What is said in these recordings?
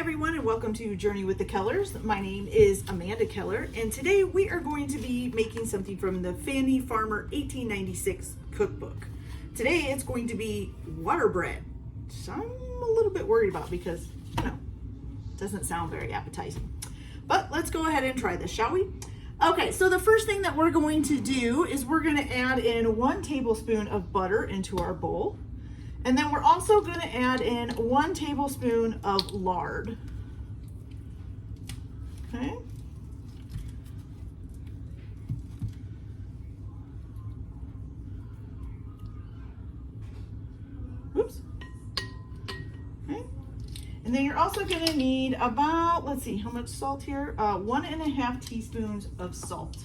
everyone, and welcome to Journey with the Kellers. My name is Amanda Keller, and today we are going to be making something from the Fannie Farmer 1896 cookbook. Today it's going to be water bread, which I'm a little bit worried about because, it doesn't sound very appetizing. But let's go ahead and try this, shall we? Okay, so the first thing that we're going to do is we're going to add in 1 tablespoon of butter into our bowl. And then we're also going to add in 1 tablespoon of lard. Okay. Oops. Okay. And then you're also going to need about, let's see, how much salt here? 1.5 teaspoons of salt.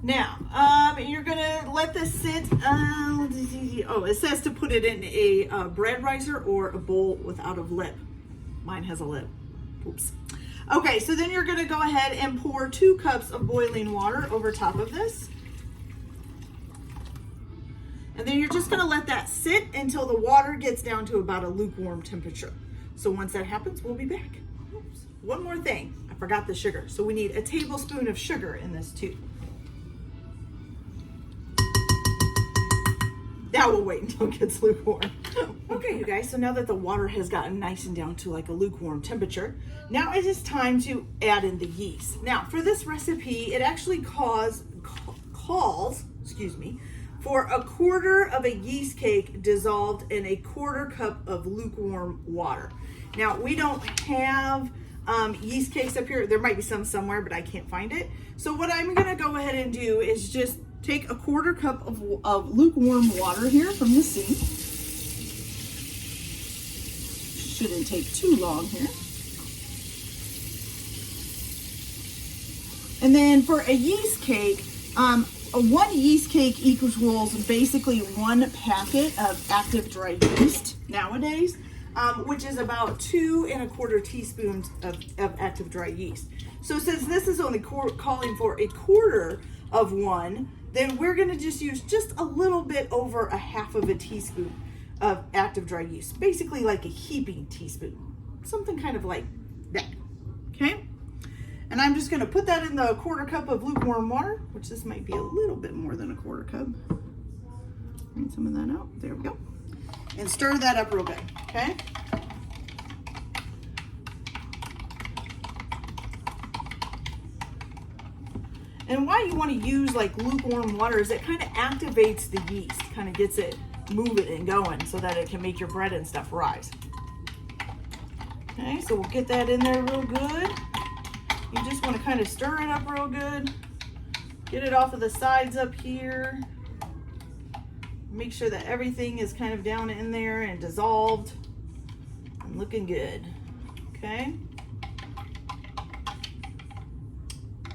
Now, you're gonna let this sit, it says to put it in a bread riser or a bowl without a lip. Mine has a lip, oops. Okay, so then you're gonna go ahead and pour 2 cups of boiling water over top of this. And then you're just gonna let that sit until the water gets down to about a lukewarm temperature. So once that happens, we'll be back. Oops. One more thing, I forgot the sugar. So we need a tablespoon of sugar in this too. Now we'll wait until it gets lukewarm. Okay, you guys, so now that the water has gotten nice and down to like a lukewarm temperature, now it is time to add in the yeast. Now, for this recipe, it actually calls for 1/4 of a yeast cake dissolved in 1/4 cup of lukewarm water. Now, we don't have yeast cakes up here. There might be some somewhere, but I can't find it. So what I'm gonna go ahead and do is just take 1/4 cup of lukewarm water here from the sink. Shouldn't take too long here. And then for a yeast cake, 1 yeast cake equals basically 1 packet of active dry yeast nowadays, which is about 2 1/4 teaspoons of active dry yeast. So since this is only calling for 1/4 of 1, then we're going to just use just a little bit over 1/2 teaspoon of active dry yeast, basically like a heaping teaspoon, something kind of like that. Okay, and I'm just going to put that in the 1/4 cup of lukewarm water, which this might be a little bit more than 1/4 cup. Bring some of that out. There we go, and stir that up real good. Okay. And why you want to use like lukewarm water is it kind of activates the yeast, kind of gets it moving and going so that it can make your bread and stuff rise. Okay, so we'll get that in there real good. You just want to kind of stir it up real good. Get it off of the sides up here. Make sure that everything is kind of down in there and dissolved and looking good. Okay.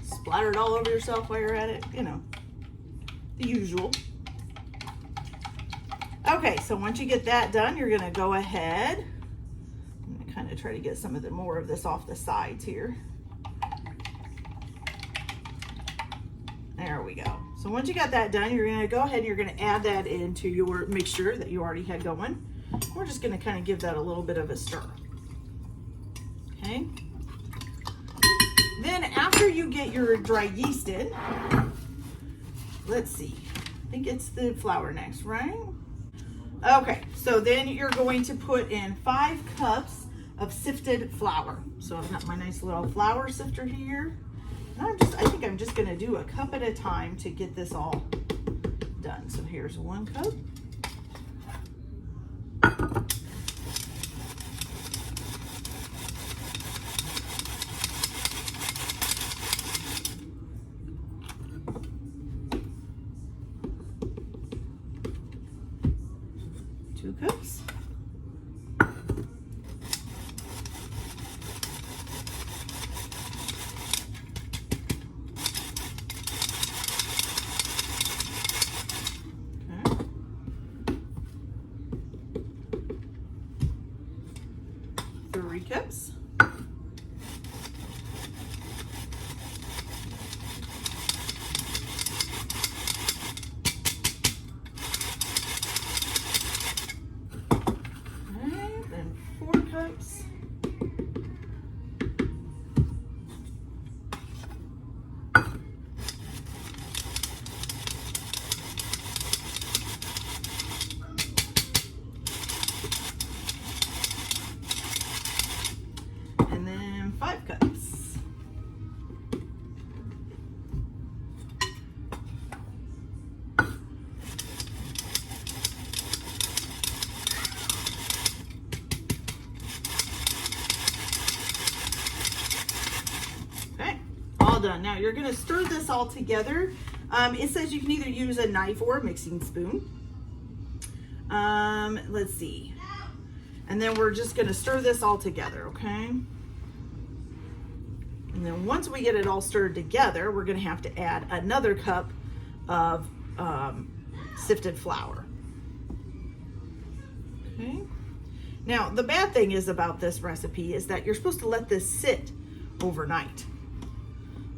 Splatter it all over yourself while you're at it, the usual. Okay, so once you get that done, you're gonna go ahead. I'm gonna kind of try to get some of the more of this off the sides here. There we go. So once you got that done, you're gonna go ahead and you're gonna add that into your mixture that you already had going. We're just gonna kind of give that a little bit of a stir. Okay. Then after you get your dry yeast in, let's see, I think it's the flour next, right? Okay, so then you're going to put in 5 cups of sifted flour. So I've got my nice little flour sifter here. And I think I'm just gonna do a cup at a time to get this all done. So here's 1 cup. Cups. Okay. 3 cups. you're gonna stir this all together. It says you can either use a knife or a mixing spoon. Let's see. And then we're just gonna stir this all together, okay? And then once we get it all stirred together, we're gonna have to add another cup of sifted flour. Okay. Now, the bad thing is about this recipe is that you're supposed to let this sit overnight.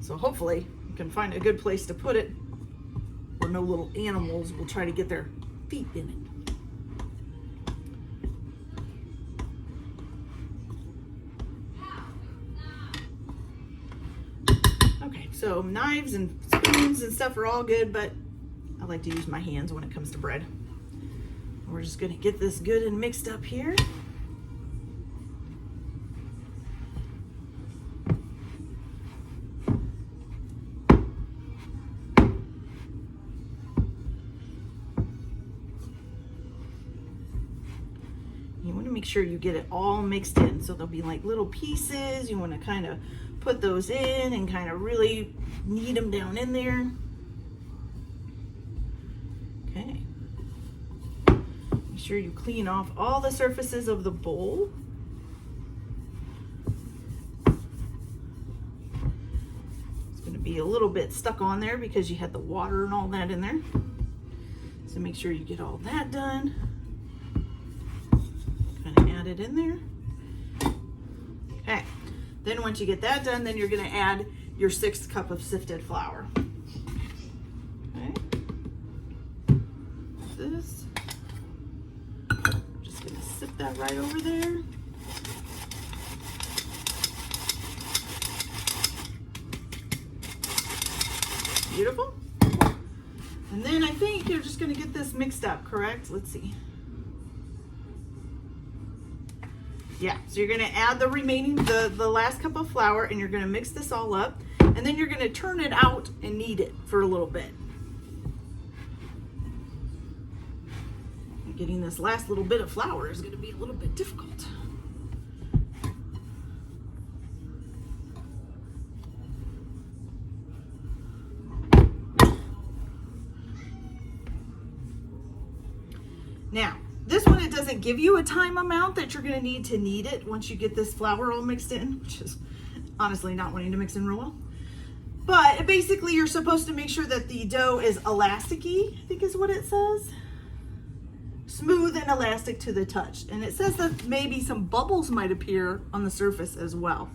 So hopefully you can find a good place to put it where no little animals will try to get their feet in it. Okay, so knives and spoons and stuff are all good, but I like to use my hands when it comes to bread. We're just gonna get this good and mixed up here. You want to make sure you get it all mixed in, so there'll be like little pieces. You want to kind of put those in and kind of really knead them down in there. Okay. Make sure you clean off all the surfaces of the bowl. It's going to be a little bit stuck on there because you had the water and all that in there. So make sure you get all that done. Add it in there. Okay, then once you get that done, then you're going to add your 1/6 cup of sifted flour. Okay, this, I'm just going to sift that right over there. Beautiful. And then I think you're just going to get this mixed up, correct? Let's see. Yeah, so you're gonna add the remaining, the last cup of flour, and you're gonna mix this all up, and then you're gonna turn it out and knead it for a little bit. Getting this last little bit of flour is gonna be a little bit difficult. Now, this one, it doesn't give you a time amount that you're gonna need to knead it once you get this flour all mixed in, which is honestly not wanting to mix in real well. But basically you're supposed to make sure that the dough is elasticy, I think is what it says. Smooth and elastic to the touch. And it says that maybe some bubbles might appear on the surface as well.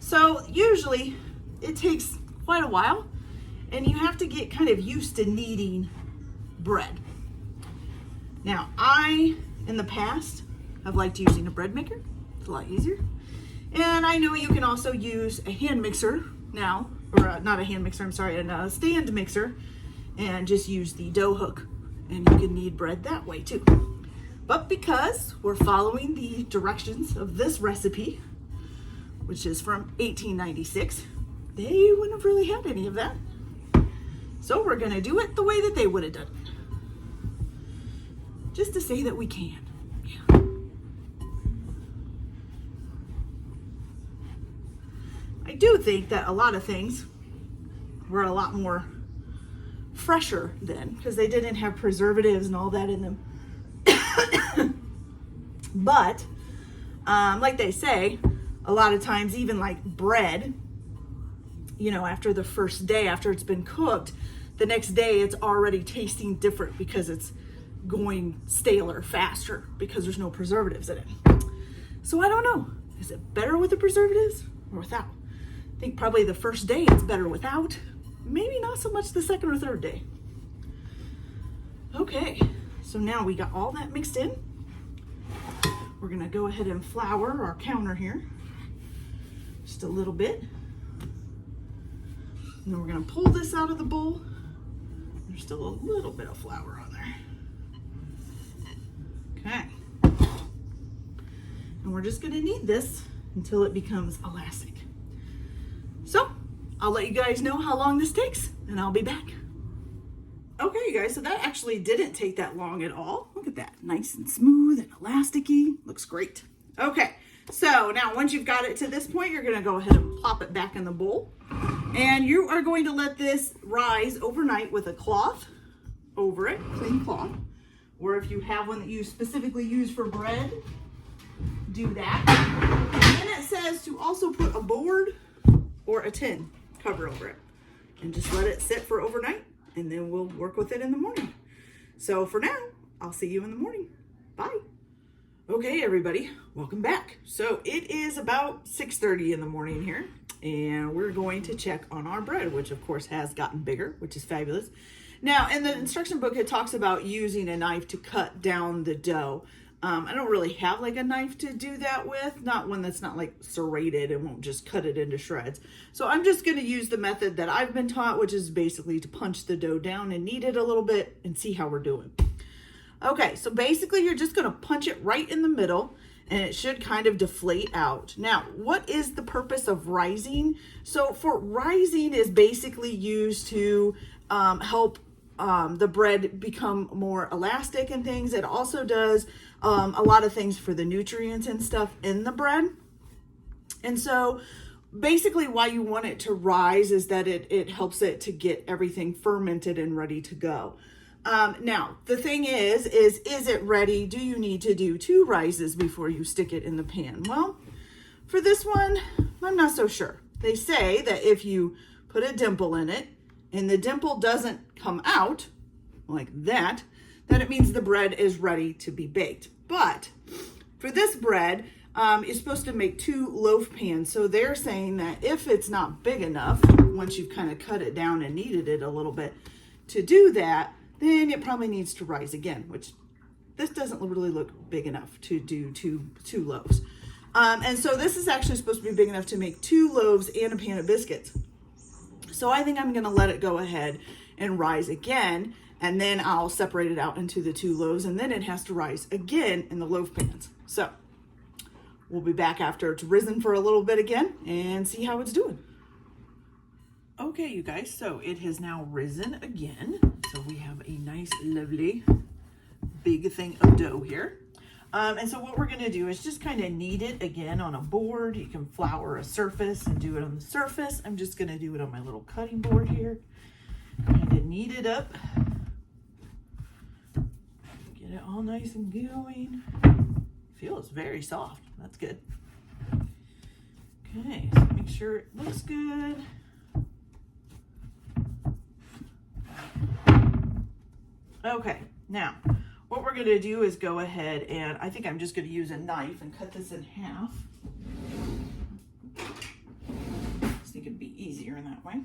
So usually it takes quite a while, and you have to get kind of used to kneading bread. Now, I, in the past, have liked using a bread maker. It's a lot easier. And I know you can also use a hand mixer now, or not a hand mixer, I'm sorry, a stand mixer, and just use the dough hook, and you can knead bread that way too. But because we're following the directions of this recipe, which is from 1896, they wouldn't have really had any of that. So we're gonna do it the way that they would have done it. Just to say that we can. Yeah. I do think that a lot of things were a lot more fresher then, because they didn't have preservatives and all that in them. But like they say, a lot of times, even like bread, you know, after the first day, after it's been cooked, the next day it's already tasting different because it's going staler faster because there's no preservatives in it. So I don't know, is it better with the preservatives or without? I think probably the first day it's better without, maybe not so much the second or third day. Okay, so now we got all that mixed in. We're gonna go ahead and flour our counter here, just a little bit. And then we're gonna pull this out of the bowl. There's still a little bit of flour on there. Okay. And we're just gonna knead this until it becomes elastic. So I'll let you guys know how long this takes, and I'll be back. Okay, you guys, so that actually didn't take that long at all. Look at that, nice and smooth and elasticy. Looks great. Okay, so now once you've got it to this point, you're gonna go ahead and plop it back in the bowl. And you are going to let this rise overnight with a cloth over it, clean cloth. Or if you have one that you specifically use for bread, do that. And then it says to also put a board or a tin cover over it. And just let it sit for overnight. And then we'll work with it in the morning. So for now, I'll see you in the morning. Bye. Okay, everybody, welcome back. So it is about 6:30 in the morning here. And we're going to check on our bread, which of course has gotten bigger, which is fabulous. Now, in the instruction book, it talks about using a knife to cut down the dough. I don't really have like a knife to do that with, not one that's not like serrated and won't just cut it into shreds. So I'm just going to use the method that I've been taught, which is basically to punch the dough down and knead it a little bit and see how we're doing. Okay, so basically you're just going to punch it right in the middle and it should kind of deflate out. Now, what is the purpose of rising? So for rising is basically used to help the bread become more elastic and things. It also does a lot of things for the nutrients and stuff in the bread. And so basically why you want it to rise is that it helps it to get everything fermented and ready to go. Now, the thing is it ready? Do you need to do 2 rises before you stick it in the pan? Well, for this one, I'm not so sure. They say that if you put a dimple in it and the dimple doesn't come out like that, then it means the bread is ready to be baked. But for this bread, you're supposed to make 2 loaf pans. So they're saying that if it's not big enough, once you've kind of cut it down and kneaded it a little bit to do that, then it probably needs to rise again, which this doesn't really look big enough to do two loaves. And so this is actually supposed to be big enough to make 2 loaves and a pan of biscuits. So I think I'm gonna let it go ahead and rise again, and then I'll separate it out into the 2 loaves, and then it has to rise again in the loaf pans. So we'll be back after it's risen for a little bit again and see how it's doing. Okay, you guys, so it has now risen again. So we have a nice, lovely, big thing of dough here. And so what we're gonna do is just kind of knead it again on a board. You can flour a surface and do it on the surface. I'm just gonna do it on my little cutting board here. Kind of knead it up. Get it all nice and going. Feels very soft, that's good. Okay, so make sure it looks good. Okay, now what we're gonna do is go ahead and I think I'm just gonna use a knife and cut this in half. I think it'd be easier in that way.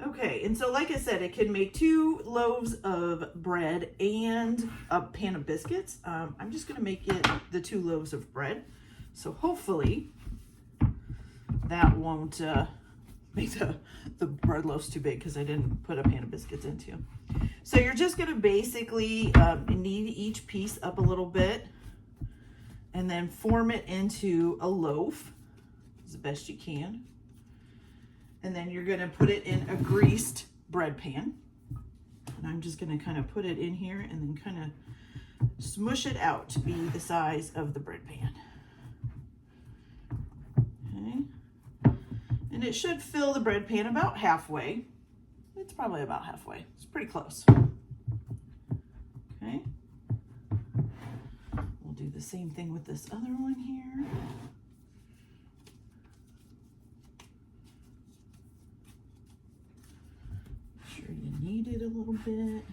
Okay, and so like I said, it can make 2 loaves of bread and a pan of biscuits. I'm just gonna make it the 2 loaves of bread. So hopefully that won't make the bread loaves too big because I didn't put a pan of biscuits into. So you're just gonna basically knead each piece up a little bit and then form it into a loaf as best you can. And then you're gonna put it in a greased bread pan. And I'm just gonna kind of put it in here and then kind of smush it out to be the size of the bread pan. Okay. And it should fill the bread pan about halfway. It's probably about halfway. It's pretty close. Okay. We'll do the same thing with this other one here. Make sure you knead it a little bit.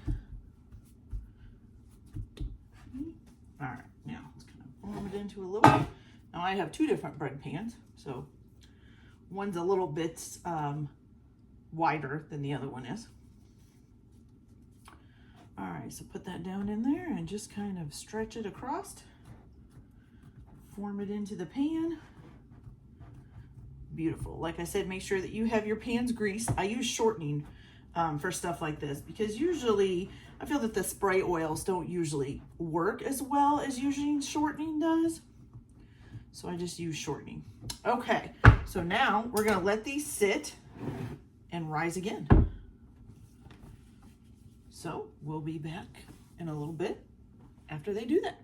All right, now let's kind of form it into a loaf. Now I have 2 different bread pans, so one's a little bit wider than the other one is. All right, so put that down in there and just kind of stretch it across. Form it into the pan. Beautiful. Like I said, make sure that you have your pans greased. I use shortening for stuff like this because usually I feel that the spray oils don't usually work as well as using shortening does. So I just use shortening. Okay, so now we're gonna let these sit and rise again. So we'll be back in a little bit after they do that.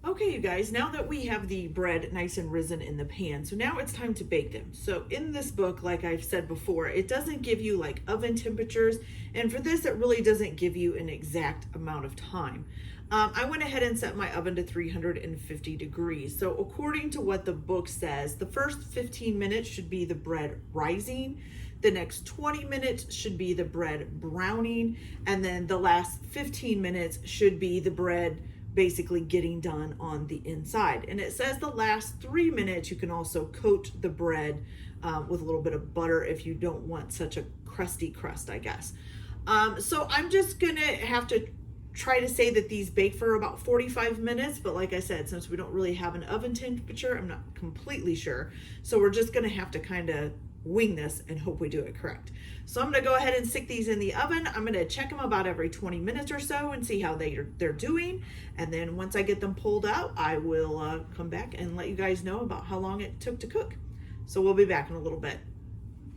Okay, you guys, now that we have the bread nice and risen in the pan, so now it's time to bake them. So in this book, like I've said before, it doesn't give you like oven temperatures, and for this, it really doesn't give you an exact amount of time. I went ahead and set my oven to 350 degrees. So according to what the book says, the first 15 minutes should be the bread rising, the next 20 minutes should be the bread browning, and then the last 15 minutes should be the bread basically getting done on the inside. And it says the last 3 minutes you can also coat the bread with a little bit of butter if you don't want such a crusty crust, I guess. So I'm just gonna have to try to say that these bake for about 45 minutes, but like I said, since we don't really have an oven temperature, I'm not completely sure. So we're just gonna have to kind of wing this and hope we do it correct. So I'm gonna go ahead and stick these in the oven. I'm gonna check them about every 20 minutes or so and see how they're doing. And then once I get them pulled out, I will come back and let you guys know about how long it took to cook. So we'll be back in a little bit.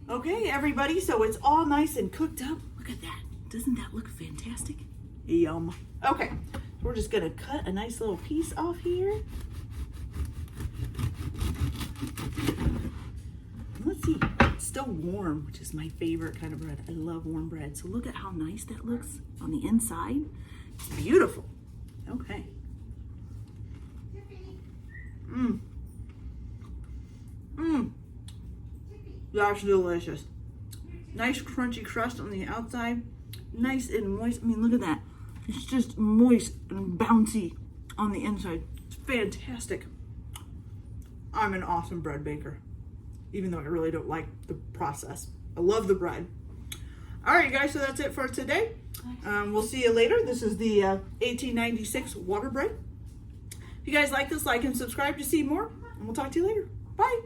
Okay, everybody, so it's all nice and cooked up. Look at that. Doesn't that look fantastic? Yum. Okay, so we're just gonna cut a nice little piece off here. Let's see, it's still warm, which is my favorite kind of bread. I love warm bread. So look at how nice that looks on the inside. It's beautiful. Okay. That's delicious. Nice crunchy crust on the outside. Nice and moist. I mean, look at that. It's just moist and bouncy on the inside. It's fantastic. I'm an awesome bread baker, even though I really don't like the process. I love the bread. All right, guys, so that's it for today. We'll see you later. This is the 1896 water bread. If you guys like this, like and subscribe to see more, and we'll talk to you later. Bye.